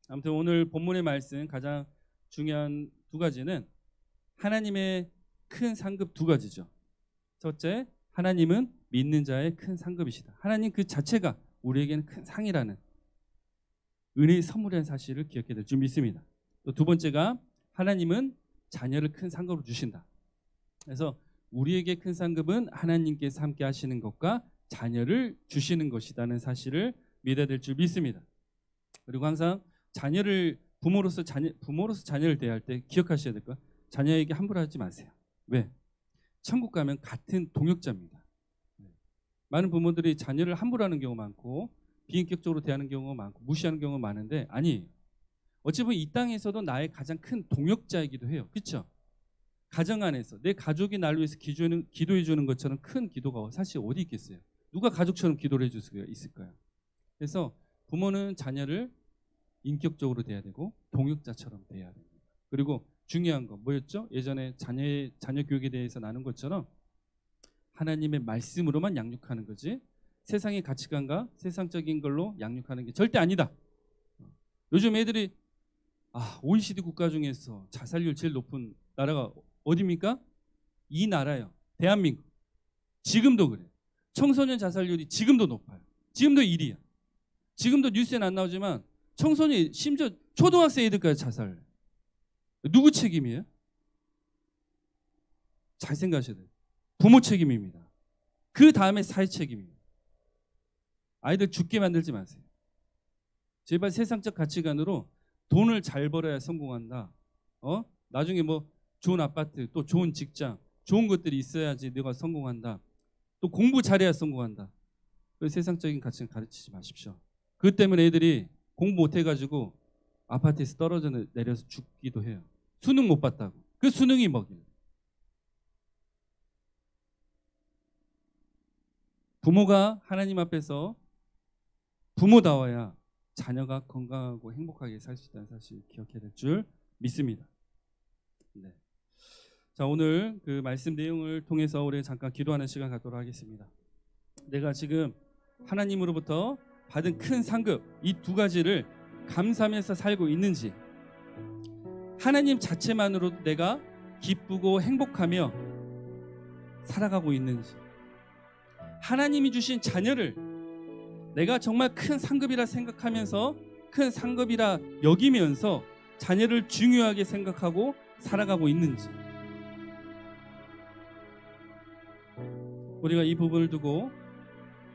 아무튼 오늘 본문의 말씀 가장 중요한 두 가지는 하나님의 큰 상급 두 가지죠. 첫째, 하나님은 믿는 자의 큰 상급이시다. 하나님 그 자체가 우리에게는 큰 상이라는 은혜의 선물이라는 사실을 기억해야 될 줄 믿습니다. 또 두 번째가 하나님은 자녀를 큰 상급으로 주신다. 그래서 우리에게 큰 상급은 하나님께서 함께 하시는 것과 자녀를 주시는 것이라는 사실을 믿어야 될 줄 믿습니다. 그리고 항상 부모로서 자녀를 대할 때 기억하셔야 될 것, 자녀에게 함부로 하지 마세요. 왜? 천국 가면 같은 동역자입니다. 많은 부모들이 자녀를 함부로 하는 경우가 많고 비인격적으로 대하는 경우가 많고 무시하는 경우가 많은데, 아니, 어찌 보면 이 땅에서도 나의 가장 큰 동역자이기도 해요. 그렇죠? 가정 안에서 내 가족이 나를 위해서 기도해 주는 것처럼 큰 기도가 사실 어디 있겠어요? 누가 가족처럼 기도를 해줄 수가 있을까요? 그래서 부모는 자녀를 인격적으로 대해야 되고 동역자처럼 대해야 됩니다. 그리고 중요한 거 뭐였죠? 예전에 자녀 교육에 대해서 나눈 것처럼 하나님의 말씀으로만 양육하는 거지 세상의 가치관과 세상적인 걸로 양육하는 게 절대 아니다. 요즘 애들이 OECD 국가 중에서 자살률 제일 높은 나라가 어디입니까? 이 나라요. 대한민국. 지금도 그래요. 청소년 자살률이 지금도 높아요. 지금도 1위야. 지금도 뉴스에는 안 나오지만 청소년 심지어 초등학생 애들까지 자살을 해요. 누구 책임이에요? 잘 생각하셔야 돼요. 부모 책임입니다. 그 다음에 사회 책임입니다. 아이들 죽게 만들지 마세요. 제발 세상적 가치관으로 돈을 잘 벌어야 성공한다. 나중에 뭐 좋은 아파트, 또 좋은 직장, 좋은 것들이 있어야지 내가 성공한다. 또 공부 잘해야 성공한다. 그 세상적인 가치관 가르치지 마십시오. 그것 때문에 애들이 공부 못해가지고 아파트에서 떨어져 내려서 죽기도 해요. 수능 못 봤다고. 그 수능이 먹이는. 부모가 하나님 앞에서 부모다워야 자녀가 건강하고 행복하게 살 수 있다는 사실 기억해야 될 줄 믿습니다. 네. 자, 오늘 그 말씀 내용을 통해서 우리 잠깐 기도하는 시간 갖도록 하겠습니다. 내가 지금 하나님으로부터 받은 큰 상급 이 두 가지를 감사하면서 살고 있는지, 하나님 자체만으로도 내가 기쁘고 행복하며 살아가고 있는지, 하나님이 주신 자녀를 내가 정말 큰 상급이라 생각하면서 큰 상급이라 여기면서 자녀를 중요하게 생각하고 살아가고 있는지, 우리가 이 부분을 두고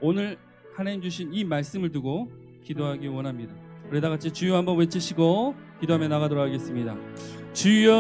오늘 하나님 주신 이 말씀을 두고 기도하기 원합니다. 우리 다 같이 주여 한번 외치시고 기도하며 나가도록 하겠습니다. 주여,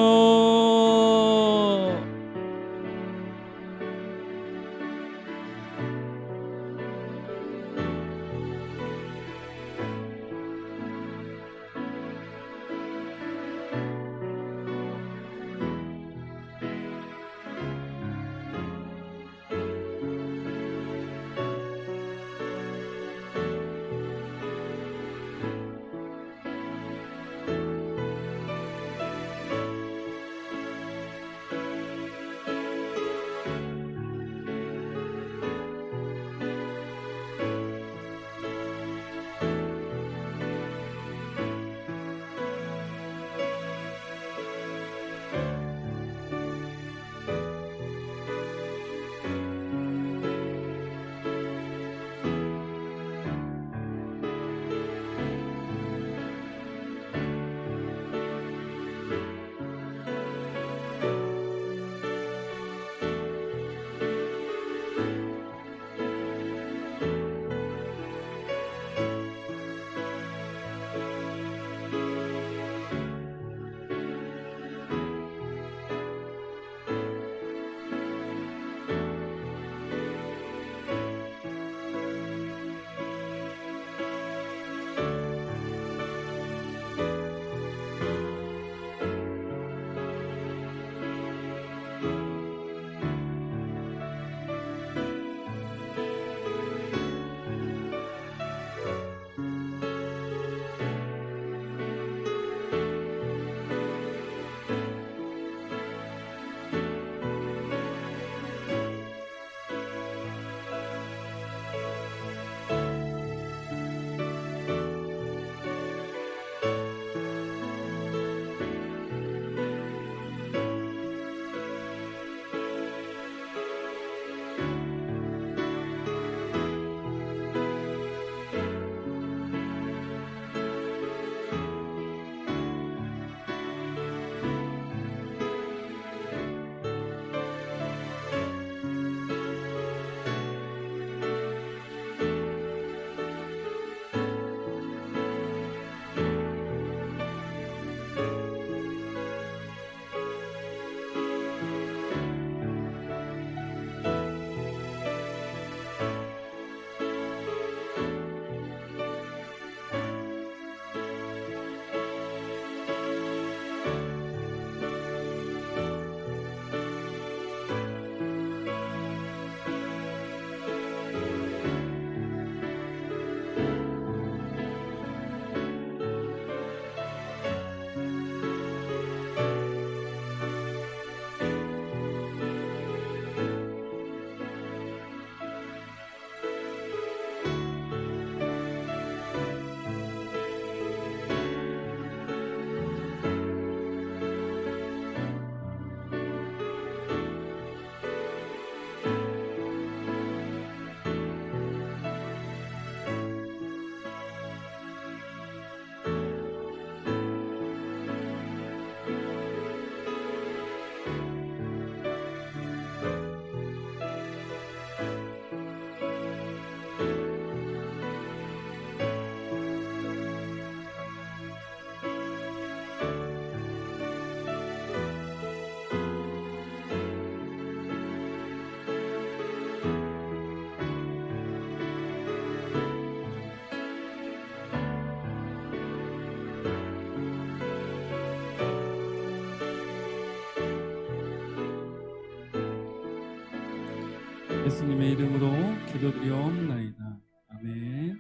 예수님의 이름으로 기도드리옵나이다. 아멘.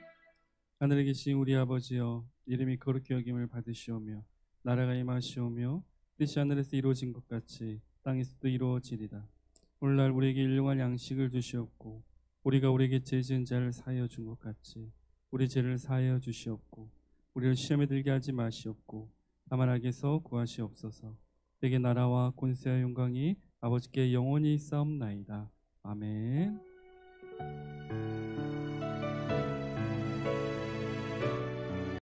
하늘에 계신 우리 아버지여, 이름이 거룩히 여김을 받으시오며 나라가 임하시오며 뜻이 하늘에서 이루어진 것 같이 땅에서도 이루어지리다. 오늘날 우리에게 일용할 양식을 주시옵고 우리가 우리에게 죄 지은 자를 사하여 준 것 같이 우리 죄를 사하여 주시옵고 우리를 시험에 들게 하지 마시옵고 다만 악에서 구하시옵소서. 대개 나라와 권세와 영광이 아버지께 영원히 있사옵나이다. 아멘.